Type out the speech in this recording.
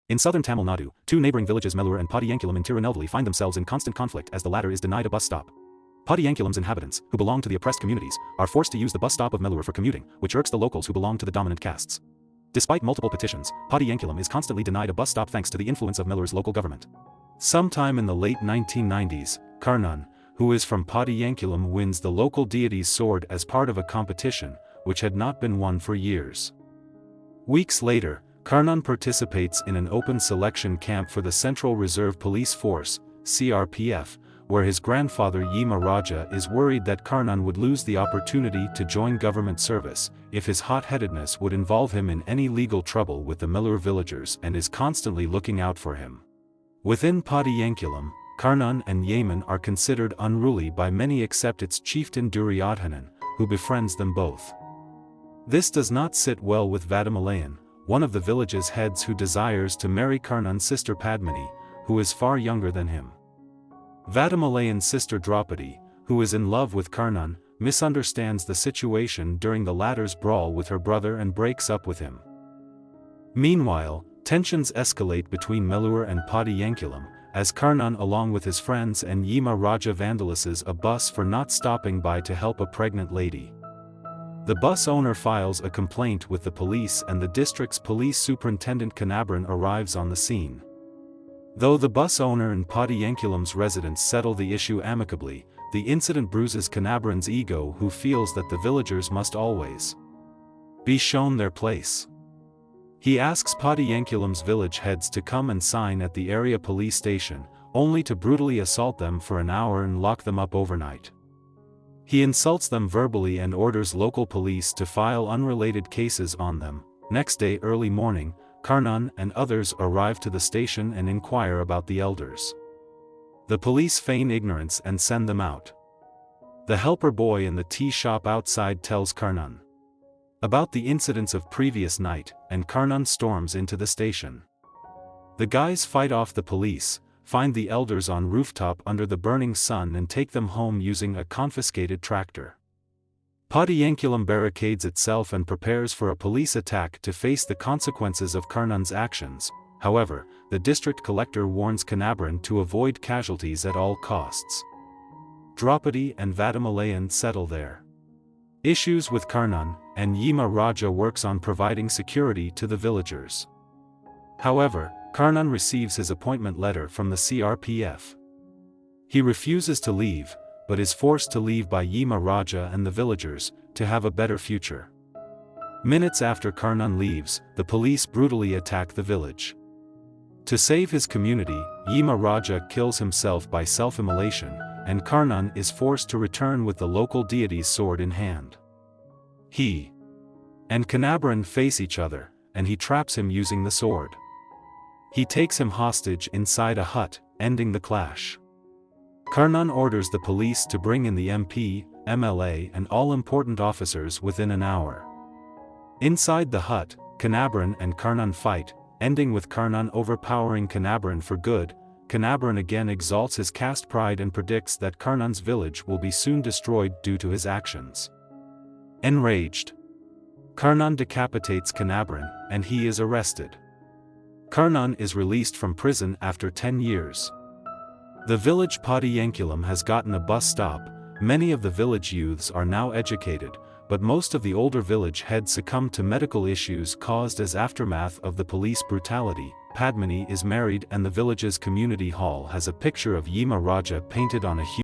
In southern Tamil Nadu, two neighboring villages Melur and Padiyankulam in Tirunelveli find themselves in constant conflict as the latter is denied a bus stop. Padiyankulam's inhabitants, who belong to the oppressed communities, are forced to use the bus stop of Melur for commuting, which irks the locals who belong to the dominant castes. Despite multiple petitions, Padiyankulam is constantly denied a bus stop thanks to the influence of Melur's local government. Sometime in the late 1990s, KARNAN, who is from Padiyankulam, wins the local deity's sword as part of a competition, which had not been won for years. Weeks later, KARNAN participates in an open selection camp for the Central Reserve Police Force, CRPF, where his grandfather Yima Raja is worried that KARNAN would lose the opportunity to join government service if his hot-headedness would involve him in any legal trouble with the Melur villagers, and is constantly looking out for him. Within Padiyankulam, KARNAN and Yaman are considered unruly by many except its chieftain Duryodhanan, who befriends them both. This does not sit well with Vadamalayan, one of the village's heads, who desires to marry KARNAN's sister Padmini, who is far younger than him. Vadamalayan's sister Draupadi, who is in love with KARNAN, misunderstands the situation during the latter's brawl with her brother and breaks up with him. Meanwhile, tensions escalate between Melur and Padiyankulam, as KARNAN along with his friends and Yima Raja vandalizes a bus for not stopping by to help a pregnant lady. The bus owner files a complaint with the police and the district's police superintendent Kanabran arrives on the scene. Though the bus owner and Padiyankulam's residents settle the issue amicably, the incident bruises Kanabran's ego, who feels that the villagers must always be shown their place. He asks Padiyankulam's village heads to come and sign at the area police station, only to brutally assault them for an hour and lock them up overnight. He insults them verbally and orders local police to file unrelated cases on them. Next day early morning, KARNAN and others arrive to the station and inquire about the elders. The police feign ignorance and send them out. The helper boy in the tea shop outside tells KARNAN about the incidents of previous night, and KARNAN storms into the station. The guys fight off the police, find the elders on rooftop under the burning sun and take them home using a confiscated tractor. Padiyankulam barricades itself and prepares for a police attack to face the consequences of KARNAN's actions. However, the district collector warns Kanabran to avoid casualties at all costs. Draupadi and Vadamalayan settle their issues with KARNAN, and Yima Raja works on providing security to the villagers. However, KARNAN receives his appointment letter from the CRPF. He refuses to leave, but is forced to leave by Yima Raja and the villagers, to have a better future. Minutes after KARNAN leaves, the police brutally attack the village. To save his community, Yima Raja kills himself by self-immolation, and KARNAN is forced to return with the local deity's sword in hand. He and Kanabran face each other, and he traps him using the sword. He takes him hostage inside a hut, ending the clash. KARNAN orders the police to bring in the MP, MLA and all important officers within an hour. Inside the hut, Kanabran and KARNAN fight, ending with KARNAN overpowering Kanabran for good. Kanabran again exalts his caste pride and predicts that KARNAN's village will be soon destroyed due to his actions. Enraged, KARNAN decapitates Kanabran, and he is arrested. KARNAN is released from prison after 10 years. The village Padiyankulam has gotten a bus stop. Many of the village youths are now educated, but most of the older village heads succumb to medical issues caused as aftermath of the police brutality. Padmini is married and the village's community hall has a picture of Yima Raja painted on a huge